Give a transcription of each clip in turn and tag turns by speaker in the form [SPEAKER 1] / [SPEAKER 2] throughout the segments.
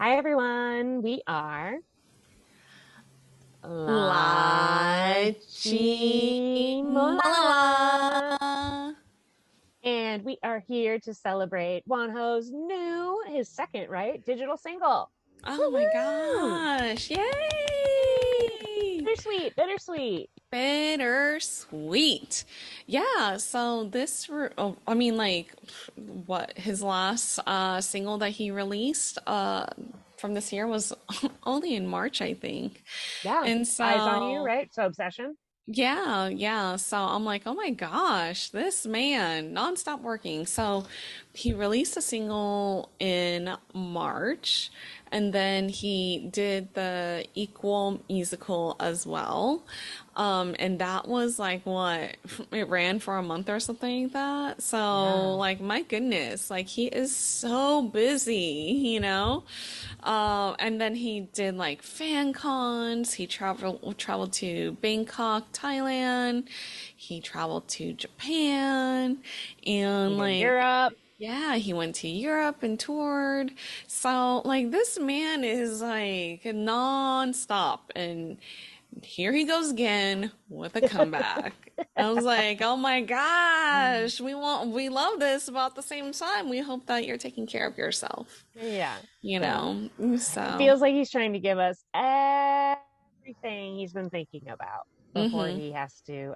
[SPEAKER 1] Hi, everyone. We are LaChiMoLaLa.
[SPEAKER 2] LaChiMoLaLa.
[SPEAKER 1] And we are here to celebrate Wonho's his second, right? Digital single.
[SPEAKER 2] Oh my
[SPEAKER 1] Woohoo!
[SPEAKER 2] gosh.
[SPEAKER 1] Yay!
[SPEAKER 2] Yay!
[SPEAKER 1] Bittersweet, bittersweet.
[SPEAKER 2] Bittersweet. Yeah, so I mean like what his last single that he released from this year was only in March, I think.
[SPEAKER 1] Yeah.
[SPEAKER 2] And
[SPEAKER 1] Eyes on you,
[SPEAKER 2] so
[SPEAKER 1] right? So obsession.
[SPEAKER 2] yeah. So I'm like, oh my gosh, this man nonstop working. So he released a single in March, and then he did the Equal musical as well. And that was like what it ran for a month or something like that. So
[SPEAKER 1] Yeah.
[SPEAKER 2] like my goodness, like he is so busy. And then he did like fan cons. He traveled to Bangkok, Thailand. He traveled to Japan,
[SPEAKER 1] He
[SPEAKER 2] and
[SPEAKER 1] did
[SPEAKER 2] like
[SPEAKER 1] Europe.
[SPEAKER 2] yeah, he went to Europe and toured. So like this man is like nonstop, and here he goes again with a comeback. I was like, oh my gosh, we love this, but at the same time, we hope that you're taking care of yourself,
[SPEAKER 1] Yeah.
[SPEAKER 2] you
[SPEAKER 1] Yeah.
[SPEAKER 2] know?
[SPEAKER 1] It
[SPEAKER 2] So,
[SPEAKER 1] feels like he's trying to give us everything he's been thinking about before
[SPEAKER 2] mm-hmm.
[SPEAKER 1] he has to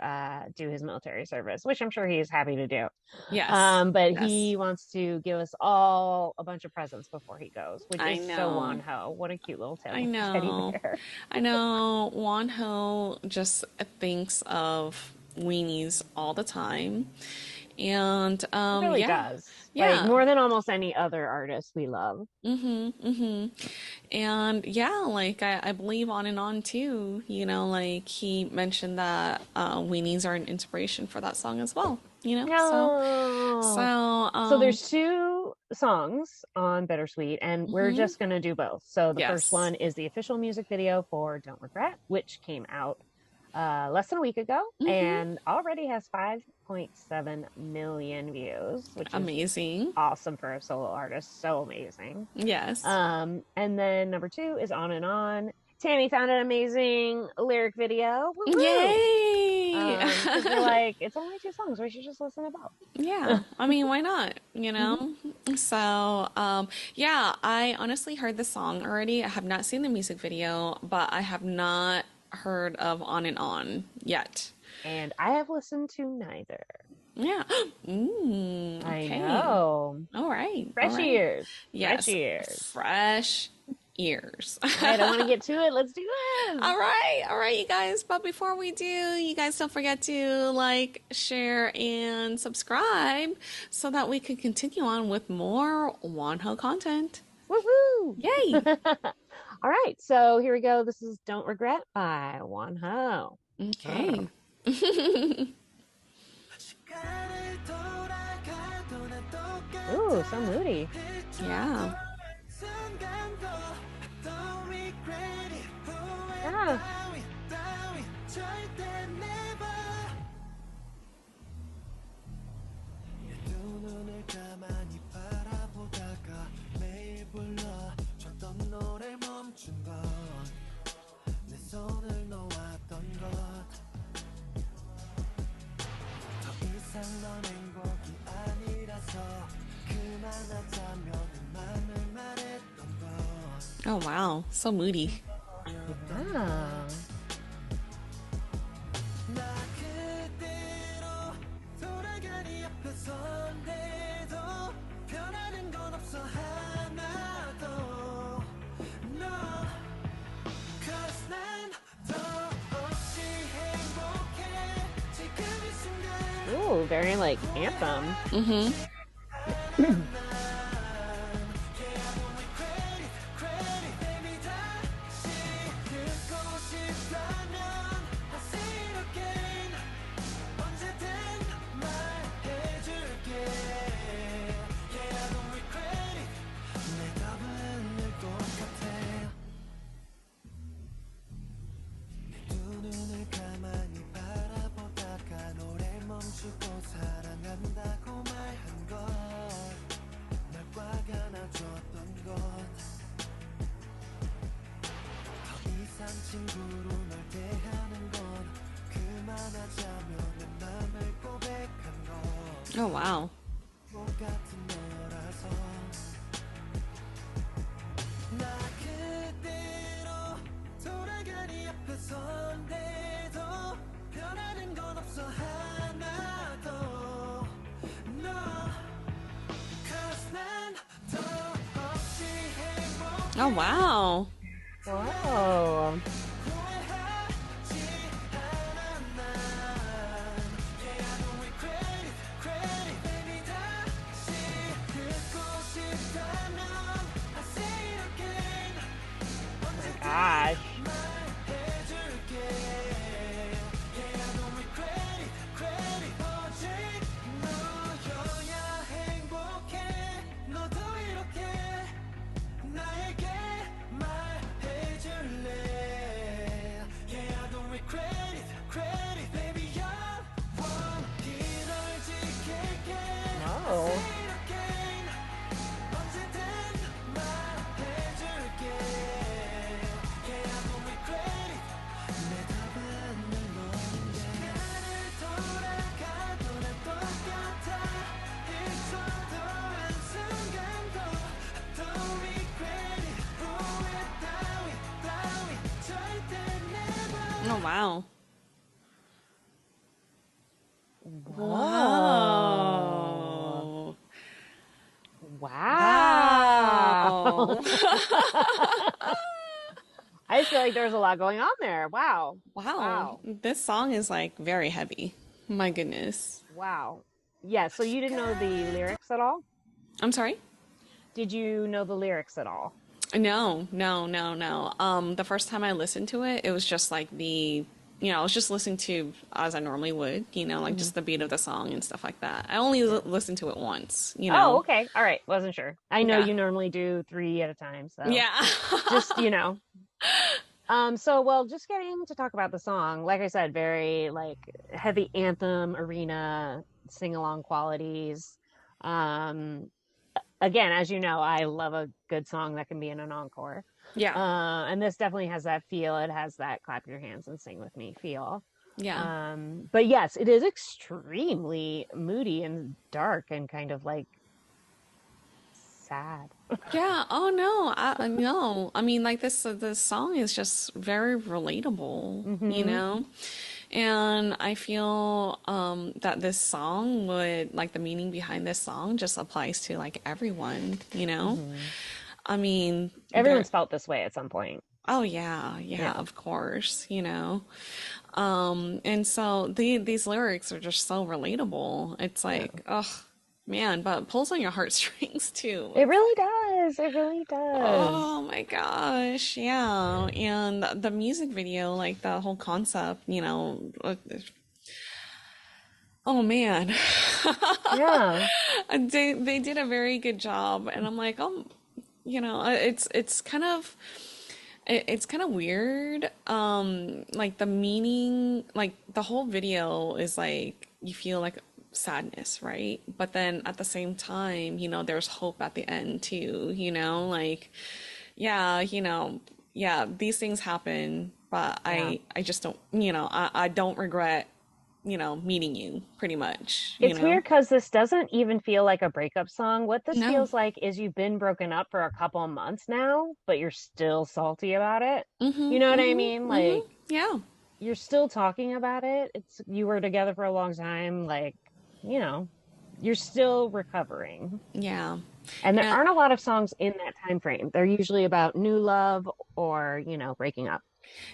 [SPEAKER 1] do his military service, which I'm sure he is happy to do.
[SPEAKER 2] Yes.
[SPEAKER 1] But
[SPEAKER 2] Yes.
[SPEAKER 1] he wants to give us all a bunch of presents before he goes, which
[SPEAKER 2] I
[SPEAKER 1] is so
[SPEAKER 2] know.
[SPEAKER 1] Wonho. What a cute little
[SPEAKER 2] I
[SPEAKER 1] teddy
[SPEAKER 2] know.
[SPEAKER 1] bear.
[SPEAKER 2] I know. Wonho just thinks of weenies all the time. And
[SPEAKER 1] He really
[SPEAKER 2] yeah.
[SPEAKER 1] does. Like
[SPEAKER 2] Yeah.
[SPEAKER 1] more than almost any other artist we love.
[SPEAKER 2] And yeah, like I believe on and on too, like he mentioned that weenies are an inspiration for that song as well, so
[SPEAKER 1] No. So
[SPEAKER 2] um
[SPEAKER 1] there's two songs on Bittersweet, and we're
[SPEAKER 2] mhm,
[SPEAKER 1] just gonna do both. So the first
[SPEAKER 2] yes.
[SPEAKER 1] one is the official music video for Don't Regret, which came out less than a week ago
[SPEAKER 2] Hmm.
[SPEAKER 1] and already has 5.7 million views, which is
[SPEAKER 2] Amazing.
[SPEAKER 1] awesome for a solo artist. So amazing.
[SPEAKER 2] Yes.
[SPEAKER 1] And then number two is On and On. Tammy found an amazing lyric video. Woo woo!
[SPEAKER 2] Yay.
[SPEAKER 1] Because we're like, it's only two songs. We should just listen to
[SPEAKER 2] Yeah,
[SPEAKER 1] both.
[SPEAKER 2] I mean, why not?
[SPEAKER 1] Mhm.
[SPEAKER 2] So, yeah, I honestly heard the song already. I have not seen the music video, but I have not heard of On and On yet.
[SPEAKER 1] And I have listened to neither.
[SPEAKER 2] Yeah.
[SPEAKER 1] I
[SPEAKER 2] Okay.
[SPEAKER 1] know.
[SPEAKER 2] All right. All
[SPEAKER 1] Fresh
[SPEAKER 2] right.
[SPEAKER 1] ears. Fresh
[SPEAKER 2] Yes.
[SPEAKER 1] ears.
[SPEAKER 2] Fresh ears.
[SPEAKER 1] All right, I want to get to it. Let's do this.
[SPEAKER 2] All right. All right, you guys. But before we do, you guys don't forget to like, share, and subscribe so that we can continue on with more Wonho content.
[SPEAKER 1] Woohoo!
[SPEAKER 2] Yay.
[SPEAKER 1] All right, so here we go. This is Don't Regret by Wonho.
[SPEAKER 2] Okay.
[SPEAKER 1] Ooh, so moody.
[SPEAKER 2] Yeah.
[SPEAKER 1] Yeah.
[SPEAKER 2] Oh, wow. So moody.
[SPEAKER 1] Yeah. Ooh, very like anthem.
[SPEAKER 2] Mm-hmm. Oh, wow. Oh, wow.
[SPEAKER 1] Wow. Oh my gosh. Whoa.
[SPEAKER 2] Oh, wow.
[SPEAKER 1] Whoa.
[SPEAKER 2] Whoa.
[SPEAKER 1] Wow.
[SPEAKER 2] Wow.
[SPEAKER 1] I just feel like there's a lot going on there. Wow.
[SPEAKER 2] Wow.
[SPEAKER 1] Wow.
[SPEAKER 2] This song is like very heavy. My goodness.
[SPEAKER 1] Wow. Yeah, so you didn't know the lyrics at all?
[SPEAKER 2] I'm sorry?
[SPEAKER 1] Did you know the lyrics at all?
[SPEAKER 2] No, no, no, no. The first time I listened to it, it was just like I was just listening to as I normally would, like
[SPEAKER 1] Mhm.
[SPEAKER 2] just the beat of the song and stuff like that. I only
[SPEAKER 1] Yeah.
[SPEAKER 2] listened to it once.
[SPEAKER 1] Oh, okay. All right. Wasn't sure. I know
[SPEAKER 2] Yeah.
[SPEAKER 1] you normally do three at a time, so
[SPEAKER 2] Yeah.
[SPEAKER 1] just, so well, just getting to talk about the song, like I said, very like heavy anthem, arena, sing-along qualities. Um, Again, as you know, I love a good song that can be in an encore.
[SPEAKER 2] Yeah.
[SPEAKER 1] And this definitely has that feel. It has that clap your hands and sing with me feel.
[SPEAKER 2] Yeah.
[SPEAKER 1] But yes, it is extremely moody and dark and kind of like sad.
[SPEAKER 2] Yeah. Oh no. No. I mean, like this song is just very relatable.
[SPEAKER 1] Hmm.
[SPEAKER 2] And I feel that this song would like the meaning behind this song just applies to like everyone.
[SPEAKER 1] Hmm.
[SPEAKER 2] I mean, there
[SPEAKER 1] Everyone's felt this way at some point.
[SPEAKER 2] oh yeah,
[SPEAKER 1] Yeah.
[SPEAKER 2] yeah, of course. And so these lyrics are just so relatable. It's
[SPEAKER 1] Yeah.
[SPEAKER 2] like, oh man, but it pulls on your heartstrings too.
[SPEAKER 1] It really does. It really does.
[SPEAKER 2] Oh my gosh, yeah. And the music video, like the whole concept, oh man.
[SPEAKER 1] Yeah.
[SPEAKER 2] They did a very good job and I'm like, it's kind of weird. Like the meaning, like the whole video is like you feel like sadness, right? But then at the same time, there's hope at the end too, like yeah, these things happen, but
[SPEAKER 1] Yeah.
[SPEAKER 2] I just don't, I don't regret, meeting you pretty much.
[SPEAKER 1] It's weird because this doesn't even feel like a breakup song. What this
[SPEAKER 2] No.
[SPEAKER 1] feels like is you've been broken up for a couple of months now, but you're still salty about it.
[SPEAKER 2] Mm-hmm.
[SPEAKER 1] You know what I
[SPEAKER 2] Mm-hmm.
[SPEAKER 1] mean? Like
[SPEAKER 2] Mm-hmm. Yeah.
[SPEAKER 1] you're still talking about it. It's you were together for a long time. Like, you know, you're still recovering.
[SPEAKER 2] Yeah.
[SPEAKER 1] And there
[SPEAKER 2] And
[SPEAKER 1] aren't a lot of songs in that time frame. They're usually about new love or, breaking up.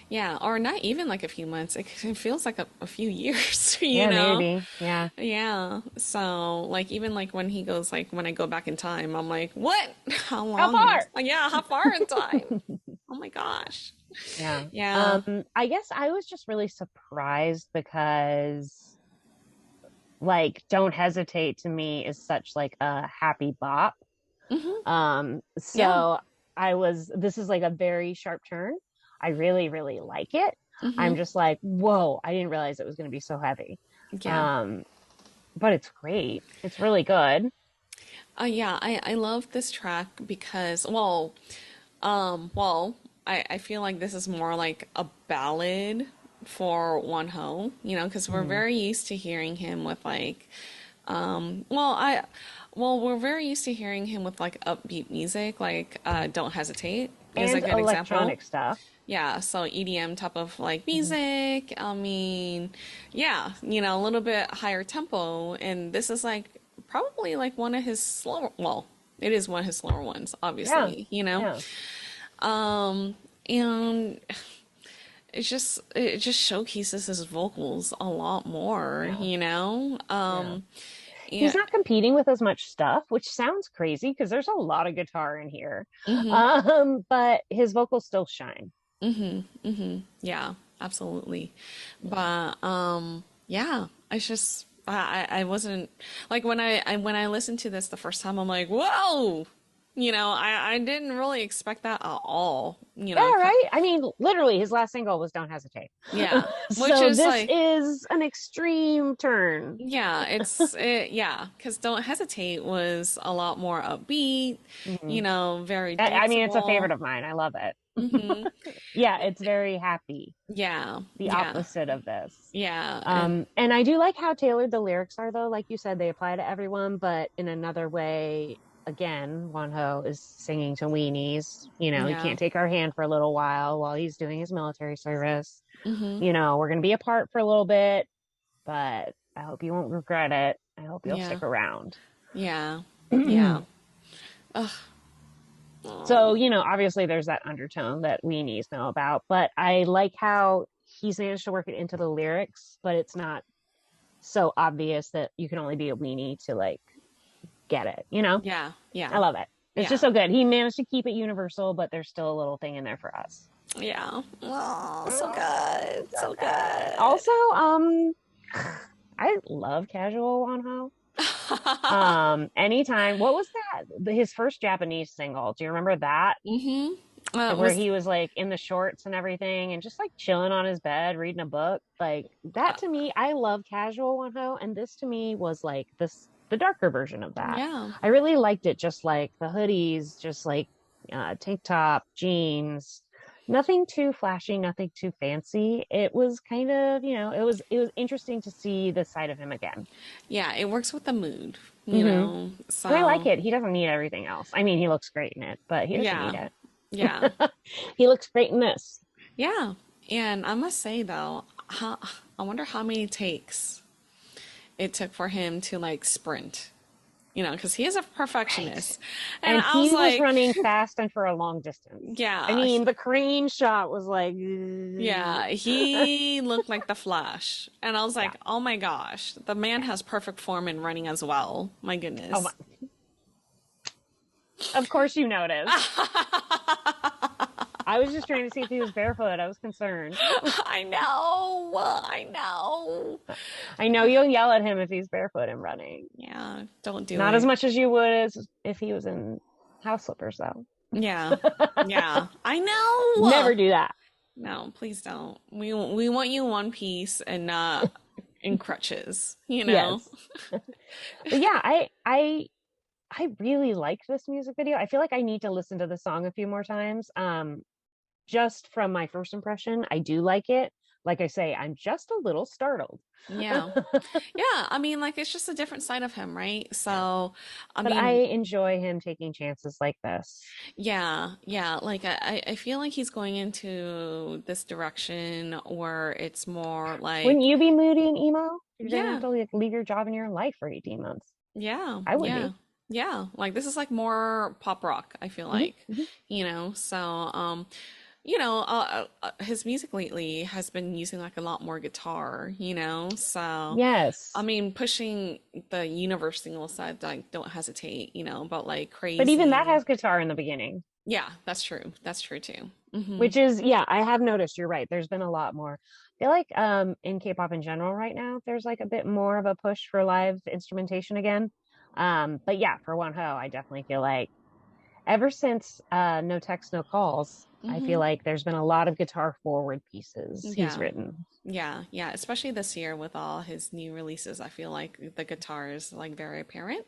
[SPEAKER 2] yeah, or not even like a few months. It feels like a few years, you
[SPEAKER 1] Yeah,
[SPEAKER 2] know?
[SPEAKER 1] maybe. Yeah.
[SPEAKER 2] Yeah. So, like, even like when he goes, like, when I go back in time, I'm like, what? How
[SPEAKER 1] How
[SPEAKER 2] long?
[SPEAKER 1] far?
[SPEAKER 2] Like, yeah, how far in time? Oh my gosh.
[SPEAKER 1] Yeah.
[SPEAKER 2] Yeah.
[SPEAKER 1] I guess I was just really surprised because like Don't Hesitate to me is such like a happy bop.
[SPEAKER 2] Hmm. Yeah.
[SPEAKER 1] So this is like a very sharp turn. I really, really like it.
[SPEAKER 2] Hmm.
[SPEAKER 1] I'm just like, whoa, I didn't realize it was going to be so heavy.
[SPEAKER 2] Yeah.
[SPEAKER 1] Um, but it's great. It's really good.
[SPEAKER 2] Yeah, I love this track because, I feel like this is more like a ballad for Wonho, because we're
[SPEAKER 1] Mhm.
[SPEAKER 2] very used to hearing him with like Well, we're very used to hearing him with like upbeat music, like Don't Hesitate is a
[SPEAKER 1] And
[SPEAKER 2] good example.
[SPEAKER 1] electronic stuff.
[SPEAKER 2] Yeah, so EDM type of like
[SPEAKER 1] Mhm.
[SPEAKER 2] music. I mean, yeah, you know, a little bit higher tempo. And this is like probably like one of his slower, well, it is one of his slower ones,
[SPEAKER 1] Yeah,
[SPEAKER 2] obviously, you know?
[SPEAKER 1] yeah,
[SPEAKER 2] And it just showcases his vocals a lot more,
[SPEAKER 1] yeah,
[SPEAKER 2] you know?
[SPEAKER 1] yeah. He's
[SPEAKER 2] Yeah.
[SPEAKER 1] not competing with as much stuff, which sounds crazy because there's a lot of guitar in here.
[SPEAKER 2] Mm-hmm.
[SPEAKER 1] But his vocals still shine.
[SPEAKER 2] Yeah, absolutely. But yeah, it's just I wasn't like when I listened to this the first time, I'm like, whoa! You know, I didn't really expect that at all. You
[SPEAKER 1] Yeah,
[SPEAKER 2] know,
[SPEAKER 1] right? I mean, literally, his last single was Don't Hesitate.
[SPEAKER 2] yeah. Which
[SPEAKER 1] So
[SPEAKER 2] is
[SPEAKER 1] this
[SPEAKER 2] like
[SPEAKER 1] is an extreme turn.
[SPEAKER 2] yeah, yeah, because Don't Hesitate was a lot more upbeat, you
[SPEAKER 1] Mhm.
[SPEAKER 2] know, very
[SPEAKER 1] I mean, it's a favorite
[SPEAKER 2] danceable.
[SPEAKER 1] of mine. I love it.
[SPEAKER 2] Hmm.
[SPEAKER 1] Yeah, it's very happy,
[SPEAKER 2] Yeah,
[SPEAKER 1] the
[SPEAKER 2] yeah,
[SPEAKER 1] opposite of this.
[SPEAKER 2] yeah, and
[SPEAKER 1] And I do like how tailored the lyrics are, though. Like you said, they apply to everyone, but in another way, again, Wonho is singing to weenies. You know, he
[SPEAKER 2] yeah.
[SPEAKER 1] can't take our hand for a little while he's doing his military service.
[SPEAKER 2] Hmm.
[SPEAKER 1] You know, we're going to be apart for a little bit, but I hope you won't regret it. I hope you'll
[SPEAKER 2] Yeah.
[SPEAKER 1] stick around.
[SPEAKER 2] Yeah. Yeah. Ugh.
[SPEAKER 1] So,
[SPEAKER 2] Oh.
[SPEAKER 1] you know, obviously there's that undertone that weenies know about, but I like how he's managed to work it into the lyrics, but it's not so obvious that you can only be a weenie to like get it, you know?
[SPEAKER 2] Yeah.
[SPEAKER 1] I
[SPEAKER 2] Yeah.
[SPEAKER 1] love it. It's just
[SPEAKER 2] Yeah.
[SPEAKER 1] so good. He managed to keep it universal, but there's still a little thing in there for us.
[SPEAKER 2] Yeah. Oh, so
[SPEAKER 1] Oh,
[SPEAKER 2] good.
[SPEAKER 1] so
[SPEAKER 2] So
[SPEAKER 1] good.
[SPEAKER 2] good.
[SPEAKER 1] Also, I love casual Wonho. Anytime, what was that? His first Japanese single. Do you remember that?
[SPEAKER 2] Mm-hmm. It
[SPEAKER 1] Where
[SPEAKER 2] was
[SPEAKER 1] he was like in the shorts and everything and just like chilling on his bed reading a book. Like that to me, I love casual Wonho, and this to me was like the darker version of that.
[SPEAKER 2] yeah.
[SPEAKER 1] I really liked it, just like the hoodies, just like tank top, jeans, nothing too flashy, nothing too fancy. It was kind of, it was interesting to see this side of him again.
[SPEAKER 2] Yeah, it works with the mood, you
[SPEAKER 1] Hmm.
[SPEAKER 2] know.
[SPEAKER 1] And I like
[SPEAKER 2] So,
[SPEAKER 1] it. He doesn't need everything else. I mean, he looks great in it, but he doesn't need
[SPEAKER 2] yeah.
[SPEAKER 1] it.
[SPEAKER 2] Yeah.
[SPEAKER 1] He looks great in this.
[SPEAKER 2] Yeah. And I must say though, I wonder how many takes it took for him to like sprint. You know, because he is a
[SPEAKER 1] Right.
[SPEAKER 2] perfectionist. And
[SPEAKER 1] And
[SPEAKER 2] I was
[SPEAKER 1] he was
[SPEAKER 2] like,
[SPEAKER 1] running fast and for a long distance. I
[SPEAKER 2] yeah,
[SPEAKER 1] mean, the crane shot was like,
[SPEAKER 2] yeah, he looked like the Flash. And I was
[SPEAKER 1] yeah.
[SPEAKER 2] like, oh my gosh, the man
[SPEAKER 1] Yeah.
[SPEAKER 2] has perfect form in running as well. My
[SPEAKER 1] Oh my.
[SPEAKER 2] goodness.
[SPEAKER 1] Of course you noticed. I was just trying to see if he was barefoot. I was concerned.
[SPEAKER 2] I know. I know.
[SPEAKER 1] I know you'll yell at him if he's barefoot and running.
[SPEAKER 2] Yeah, don't do
[SPEAKER 1] Not as
[SPEAKER 2] it.
[SPEAKER 1] much as you would as if he was in house slippers, though.
[SPEAKER 2] Yeah. Yeah. I know.
[SPEAKER 1] Never do that.
[SPEAKER 2] No, please don't. We want you in one piece and not in crutches, you know?
[SPEAKER 1] Yes. But yeah, I really liked this music video. I feel like I need to listen to the song a few more times. Just from my first impression, I do like it. Like I say, I'm just a little startled.
[SPEAKER 2] Yeah. Yeah, I mean, like it's just a different side of him, right?
[SPEAKER 1] Yeah.
[SPEAKER 2] So, I
[SPEAKER 1] But I
[SPEAKER 2] mean,
[SPEAKER 1] enjoy him taking chances like this.
[SPEAKER 2] yeah, yeah. Like I feel like he's going into this direction where it's more
[SPEAKER 1] Wouldn't
[SPEAKER 2] like,
[SPEAKER 1] you be moody and emo? You're gonna have
[SPEAKER 2] yeah,
[SPEAKER 1] to like, leave your job and your life for 18 months.
[SPEAKER 2] yeah,
[SPEAKER 1] I would
[SPEAKER 2] yeah,
[SPEAKER 1] be.
[SPEAKER 2] yeah. Like this is like more pop rock, I feel
[SPEAKER 1] Hmm.
[SPEAKER 2] like,
[SPEAKER 1] Hmm.
[SPEAKER 2] you know. So, his music lately has been using like a lot more guitar, you know. So, I
[SPEAKER 1] Yes.
[SPEAKER 2] mean, pushing the universe single side, like don't hesitate, you know, but like
[SPEAKER 1] But even that
[SPEAKER 2] crazy.
[SPEAKER 1] has guitar in the beginning,
[SPEAKER 2] Yeah, that's true. That's true too. Hmm.
[SPEAKER 1] which is, yeah, I have noticed you're right. There's been a lot more. I feel like in K-pop in general right now, there's like a bit more of a push for live instrumentation again. But yeah, for One Ho, I definitely feel like ever since No Text, No Calls, I feel
[SPEAKER 2] Hmm.
[SPEAKER 1] like there's been a lot of guitar forward pieces he's
[SPEAKER 2] Yeah.
[SPEAKER 1] written.
[SPEAKER 2] Yeah, yeah, especially this year with all his new releases, I feel like the guitar is like very apparent.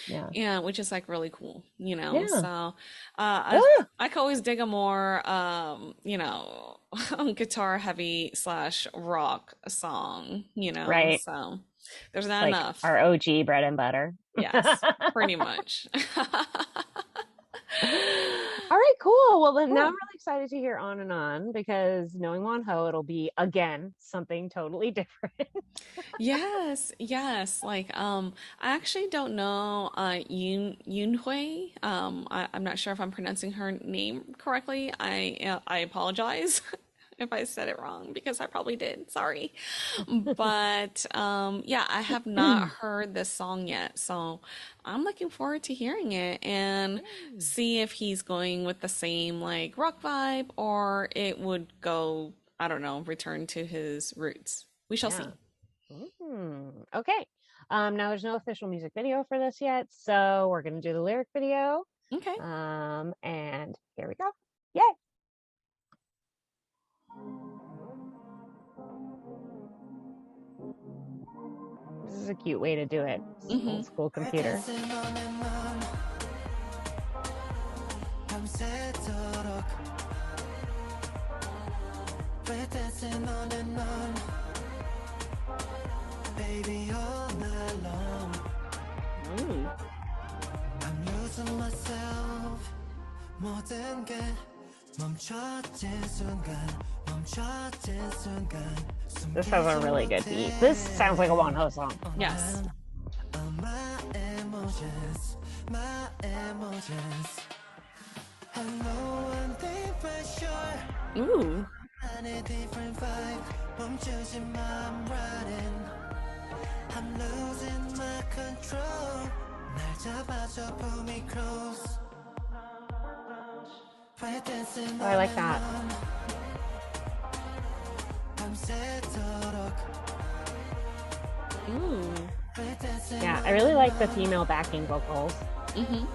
[SPEAKER 1] Yeah.
[SPEAKER 2] Yeah, which is like really cool, you know.
[SPEAKER 1] Yeah.
[SPEAKER 2] So,
[SPEAKER 1] Ah!
[SPEAKER 2] I could always dig a more, guitar heavy slash rock song, you know.
[SPEAKER 1] Right.
[SPEAKER 2] So, There's
[SPEAKER 1] It's
[SPEAKER 2] not
[SPEAKER 1] like
[SPEAKER 2] enough.
[SPEAKER 1] our OG bread and butter.
[SPEAKER 2] Yes, pretty much.
[SPEAKER 1] All right, cool. Well, then now I'm
[SPEAKER 2] Cool.
[SPEAKER 1] really excited to hear On and On because knowing Wonho, it'll be again something totally different.
[SPEAKER 2] Yes, yes. I actually don't know Yunhui. I'm not sure if I'm pronouncing her name correctly. I apologize if I said it wrong because I probably did. Sorry. But yeah, I have not heard this song yet, so I'm looking forward to hearing it and see if he's going with the same like rock vibe or it would go, I don't know, return to his roots. We shall
[SPEAKER 1] Yeah.
[SPEAKER 2] see.
[SPEAKER 1] Okay. Now there's no official music video for this yet, so we're gonna do the lyric video.
[SPEAKER 2] Okay.
[SPEAKER 1] And here we go. Yay! This is a cute way to do it. It's
[SPEAKER 2] Mm-hmm.
[SPEAKER 1] old school computer.
[SPEAKER 2] Ooh.
[SPEAKER 1] This has a really good beat. This sounds like a Wonho song.
[SPEAKER 2] Yes. Ooh.
[SPEAKER 1] Oh, I like that.
[SPEAKER 2] Ooh.
[SPEAKER 1] Yeah, I really like the female backing vocals.
[SPEAKER 2] Mm-hmm.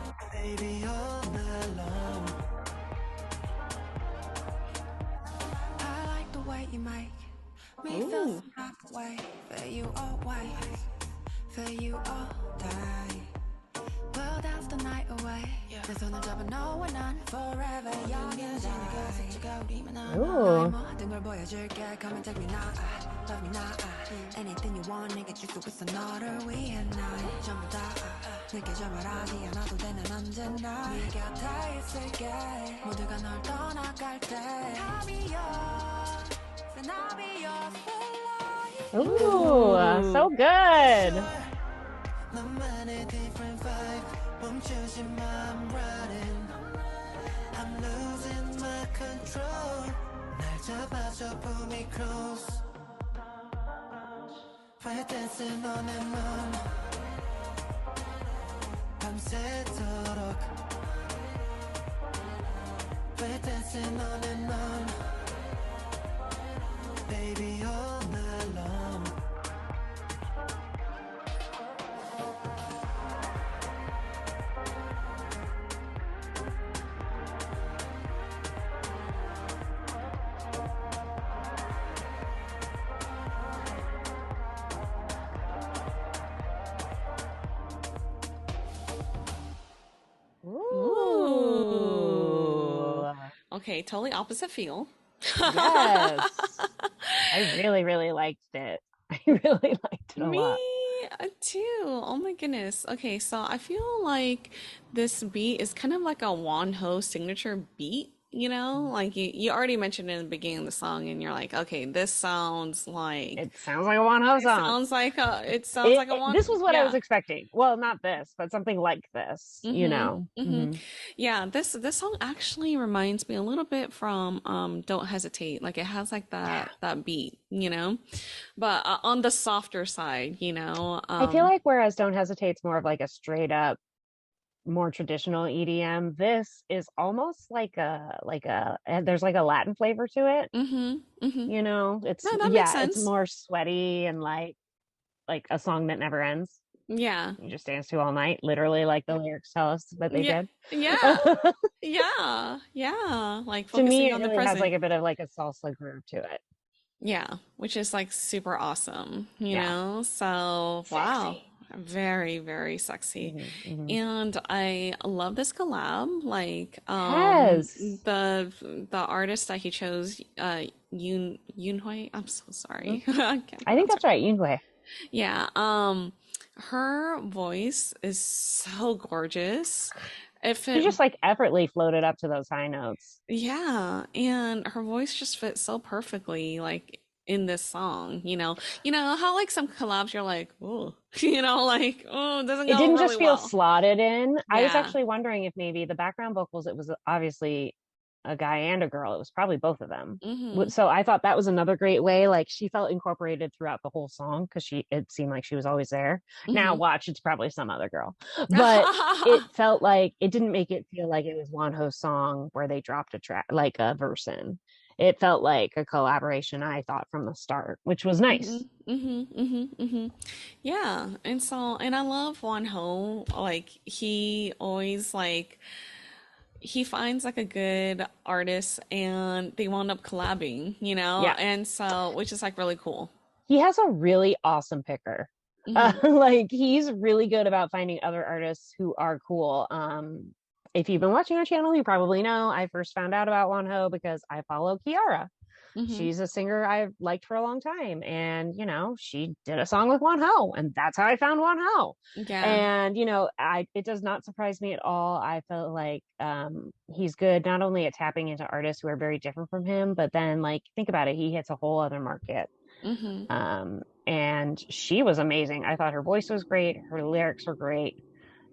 [SPEAKER 3] I like the way you make me feel
[SPEAKER 2] Ooh.
[SPEAKER 3] some type of way. For you always, for you all day. We'll dance the night away. 내 손을 잡아 너와 난 forever young and die. 스치고 우리만 하나
[SPEAKER 1] Ooh.
[SPEAKER 3] 모든 걸 보여줄게. Come and take me now, love me now. Anything you want 내게 줄 수 있어 너를 위해 난 전부 다 느껴져 말하지 않아도 돼 난 언제나 네 곁에 있을게. 모두가 널 떠나갈 때 I'll be yours and I'll be yours for life.
[SPEAKER 1] Ooh, so good.
[SPEAKER 2] Ooh.
[SPEAKER 1] Ooh.
[SPEAKER 2] Okay, totally opposite feel.
[SPEAKER 1] Yes. I really, really liked it. I really liked it a
[SPEAKER 2] Me
[SPEAKER 1] lot.
[SPEAKER 2] too. Oh my goodness. Okay, so I feel like this beat is kind of like a Wonho signature beat, you know? Like you already mentioned in the beginning of the song and you're like, okay, this sounds like
[SPEAKER 1] It sounds like a Wonho
[SPEAKER 2] it
[SPEAKER 1] song.
[SPEAKER 2] sounds like a one.
[SPEAKER 1] This was what I was
[SPEAKER 2] Yeah.
[SPEAKER 1] expecting. Well, not this, but something like this, you
[SPEAKER 2] Mm-hmm.
[SPEAKER 1] know.
[SPEAKER 2] Mm-hmm. Yeah, this song actually reminds me a little bit from Don't Hesitate. Like it has like that beat, you know? But on the softer side, you know.
[SPEAKER 1] I feel like whereas Don't Hesitate's more of like a straight up, more traditional EDM, this is almost and there's like a Latin flavor to it,
[SPEAKER 2] Mm-hmm. Mm-hmm.
[SPEAKER 1] you know.
[SPEAKER 2] No, that makes
[SPEAKER 1] It's
[SPEAKER 2] sense.
[SPEAKER 1] more sweaty and like a song that never ends.
[SPEAKER 2] Yeah.
[SPEAKER 1] You just dance to all night, literally, like the lyrics tell us that they
[SPEAKER 2] Yeah.
[SPEAKER 1] did.
[SPEAKER 2] Yeah. Yeah. Yeah. Like
[SPEAKER 1] To me,
[SPEAKER 2] focusing
[SPEAKER 1] it
[SPEAKER 2] on the
[SPEAKER 1] really has like
[SPEAKER 2] present.
[SPEAKER 1] a bit of like a salsa groove to it.
[SPEAKER 2] Yeah, which is like super awesome, you
[SPEAKER 1] Yeah.
[SPEAKER 2] know? So, wow.
[SPEAKER 3] Sexy.
[SPEAKER 2] Very, very sexy.
[SPEAKER 1] Hmm.
[SPEAKER 2] And I love this collab. Like,
[SPEAKER 1] Yes.
[SPEAKER 2] the artist that he chose, Yoon Hui. I'm so sorry. I can't
[SPEAKER 1] I think
[SPEAKER 2] pronounce her.
[SPEAKER 1] that's right, Yingwei.
[SPEAKER 2] Yeah. Her voice is so gorgeous. If
[SPEAKER 1] She
[SPEAKER 2] it,
[SPEAKER 1] just like effortlessly floated up to those high notes.
[SPEAKER 2] yeah, and her voice just fits so perfectly, like in this song, you know. You know how like some collabs you're like, oh, like, oh, it doesn't
[SPEAKER 1] It
[SPEAKER 2] go
[SPEAKER 1] didn't
[SPEAKER 2] really
[SPEAKER 1] just feel
[SPEAKER 2] well.
[SPEAKER 1] slotted in. I was
[SPEAKER 2] Yeah.
[SPEAKER 1] actually wondering if maybe the background vocals, it was obviously a guy and a girl. It was probably both of them.
[SPEAKER 2] Mm-hmm.
[SPEAKER 1] So I thought that was another great way. Like she felt incorporated throughout the whole song because it seemed like she was always there. Now
[SPEAKER 2] Mm-hmm.
[SPEAKER 1] watch, it's probably some other girl, but it felt like it didn't make it feel like it was Wonho's song where they dropped a track, like a verse in. It felt like a collaboration, I thought, from the start, which was
[SPEAKER 2] Mm-hmm.
[SPEAKER 1] nice.
[SPEAKER 2] Mm-hmm. Mm-hmm. Mm-hmm. Yeah. And I love Wonho. Like he always like he finds like a good artist and they wound up collabing,
[SPEAKER 1] Yeah.
[SPEAKER 2] and so which is like really cool.
[SPEAKER 1] He has a really awesome picker.
[SPEAKER 2] Hmm.
[SPEAKER 1] Like he's really good about finding other artists who are cool. If you've been watching our channel, you probably know I first found out about Wonho because I follow Kiara.
[SPEAKER 2] Hmm.
[SPEAKER 1] She's a singer I've liked for a long time, and she did a song with Wonho, and that's how I found Wonho.
[SPEAKER 2] Yeah.
[SPEAKER 1] And I it does not surprise me at all. I felt like he's good not only at tapping into artists who are very different from him, but then like think about it, he hits a whole other market.
[SPEAKER 2] Hmm.
[SPEAKER 1] And she was amazing. I thought her voice was great, her lyrics were great,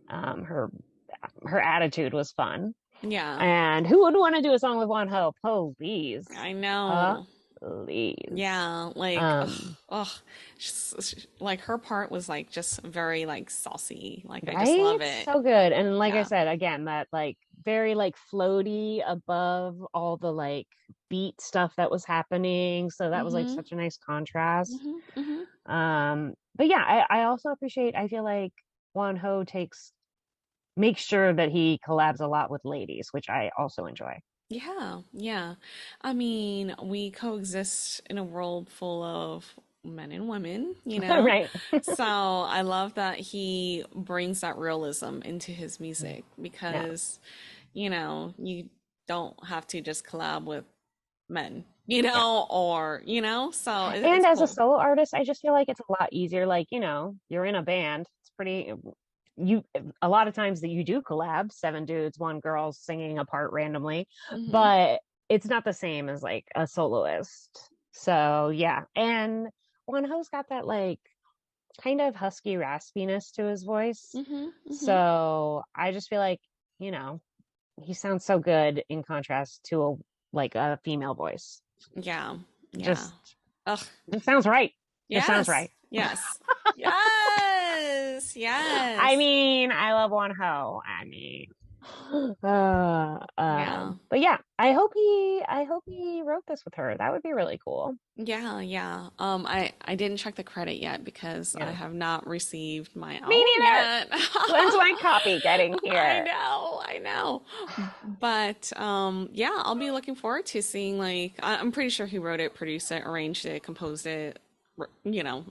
[SPEAKER 1] her attitude was fun.
[SPEAKER 2] Yeah.
[SPEAKER 1] And who would want to do a song with Wonho? Please,
[SPEAKER 2] I know.
[SPEAKER 1] please.
[SPEAKER 2] Yeah, like
[SPEAKER 1] Um,
[SPEAKER 2] like her part was like just very like saucy. Like I just
[SPEAKER 1] right?
[SPEAKER 2] love it.
[SPEAKER 1] So good. And like I
[SPEAKER 2] Yeah.
[SPEAKER 1] said, again, that like very like floaty above all the like beat stuff that was happening. So that was like
[SPEAKER 2] Hmm.
[SPEAKER 1] such a nice contrast.
[SPEAKER 2] Hmm. Hmm.
[SPEAKER 1] But yeah, I also appreciate, I feel like Wonho makes sure that he collabs a lot with ladies, which I also enjoy.
[SPEAKER 2] Yeah, yeah. I mean, we coexist in a world full of men and women, you know?
[SPEAKER 1] Right.
[SPEAKER 2] So I love that he brings that realism into his music
[SPEAKER 1] Yeah.
[SPEAKER 2] because, you don't have to just collab with men,
[SPEAKER 1] Yeah.
[SPEAKER 2] so
[SPEAKER 1] And
[SPEAKER 2] it's
[SPEAKER 1] as a
[SPEAKER 2] cool.
[SPEAKER 1] solo artist, I just feel like it's a lot easier. Like, you're in a band. It's you, a lot of times that you do collab, seven dudes, one girl singing a part randomly,
[SPEAKER 2] Hmm.
[SPEAKER 1] but it's not the same as like a soloist. So yeah. And Wonho's got that like kind of husky raspiness to his voice.
[SPEAKER 2] Hmm. Hmm.
[SPEAKER 1] So I just feel like, you know, he sounds so good in contrast to a female voice.
[SPEAKER 2] Yeah, yeah.
[SPEAKER 1] Just
[SPEAKER 2] Ugh.
[SPEAKER 1] it sounds right. It sounds
[SPEAKER 2] Yes,
[SPEAKER 1] right.
[SPEAKER 2] yes, yes,
[SPEAKER 1] I
[SPEAKER 2] yes.
[SPEAKER 1] mean, I love one ho. I mean,
[SPEAKER 2] Yeah.
[SPEAKER 1] but yeah, I hope he wrote this with her. That would be really cool.
[SPEAKER 2] Yeah, yeah. I didn't check the credit yet because I
[SPEAKER 1] Yeah,
[SPEAKER 2] have not received my
[SPEAKER 1] me
[SPEAKER 2] album
[SPEAKER 1] neither.
[SPEAKER 2] yet.
[SPEAKER 1] When's my copy getting
[SPEAKER 2] I
[SPEAKER 1] here?
[SPEAKER 2] know, I know. But yeah, I'll be looking forward to seeing like I'm pretty sure he wrote it, produced it, arranged it, composed it,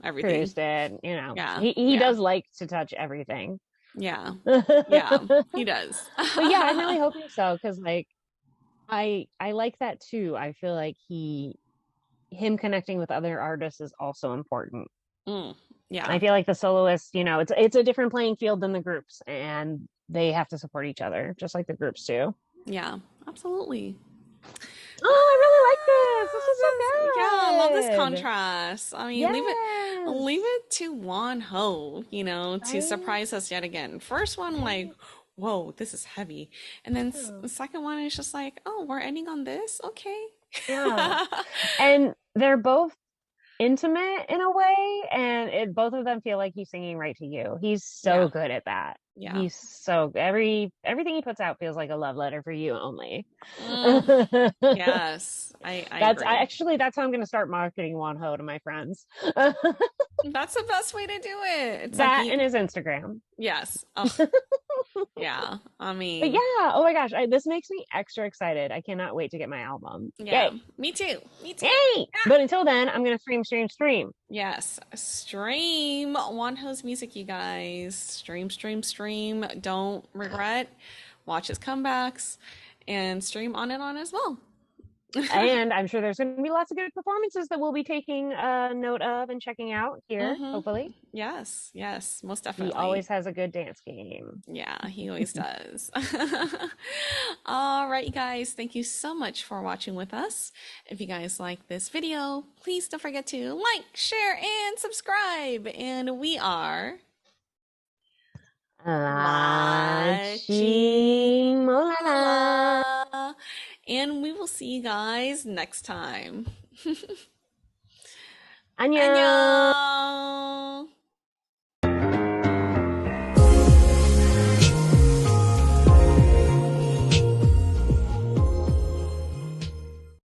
[SPEAKER 2] everything.
[SPEAKER 1] Produced it.
[SPEAKER 2] Yeah,
[SPEAKER 1] He
[SPEAKER 2] yeah,
[SPEAKER 1] does like to touch everything.
[SPEAKER 2] yeah,
[SPEAKER 1] But
[SPEAKER 2] yeah. He does.
[SPEAKER 1] yeah, I'm really hoping so because like I like that too. I feel like him connecting with other artists is also important.
[SPEAKER 2] Mm,
[SPEAKER 1] I
[SPEAKER 2] yeah,
[SPEAKER 1] feel like the soloists, it's a different playing field than the groups, and they have to support each other, just like the groups do.
[SPEAKER 2] yeah, absolutely.
[SPEAKER 1] Oh, I really like this. This is
[SPEAKER 2] Yeah, I love this
[SPEAKER 1] so good.
[SPEAKER 2] contrast. I mean, leave
[SPEAKER 1] Yes.
[SPEAKER 2] it to Won Ho, to
[SPEAKER 1] Right?
[SPEAKER 2] surprise us yet again. First one, like,
[SPEAKER 1] Right.
[SPEAKER 2] whoa, this is heavy, and then
[SPEAKER 1] Yeah.
[SPEAKER 2] the second one is just like, oh, we're ending on this, okay.
[SPEAKER 1] Yeah. And they're both intimate in a way, and both of them feel like he's singing right to you. He's so
[SPEAKER 2] Yeah,
[SPEAKER 1] good at that.
[SPEAKER 2] yeah.
[SPEAKER 1] He's so everything he puts out feels like a love letter for you only.
[SPEAKER 2] Mm, yes, I agree.
[SPEAKER 1] That's how I'm going to start marketing Wonho to my friends.
[SPEAKER 2] That's the best way to do it. It's like
[SPEAKER 1] That and his Instagram.
[SPEAKER 2] yes. Ugh, yeah. I
[SPEAKER 1] But
[SPEAKER 2] mean,
[SPEAKER 1] yeah, oh my gosh, this makes me extra excited. I cannot wait to get my album.
[SPEAKER 2] yeah.
[SPEAKER 1] Yay.
[SPEAKER 2] Me too. Me too.
[SPEAKER 1] Yay. But until then, I'm going to stream.
[SPEAKER 2] Yes, stream Wonho's music, you guys. Stream, stream, stream. Don't regret. Watch his comebacks and stream on and on as well.
[SPEAKER 1] And I'm sure there's going to be lots of good performances that we'll be taking note of and checking out here,
[SPEAKER 2] Mm-hmm.
[SPEAKER 1] hopefully.
[SPEAKER 2] Yes, yes, most
[SPEAKER 1] He
[SPEAKER 2] definitely.
[SPEAKER 1] always has a good dance game.
[SPEAKER 2] Yeah, he always does. All right, you guys, thank you so much for watching with us. If you guys like this video, please don't forget to like, share, and subscribe. And we are
[SPEAKER 1] LaChiMoLaLa.
[SPEAKER 2] LaChiMoLaLa. And we will see you guys next time.
[SPEAKER 1] 안녕.
[SPEAKER 2] 안녕.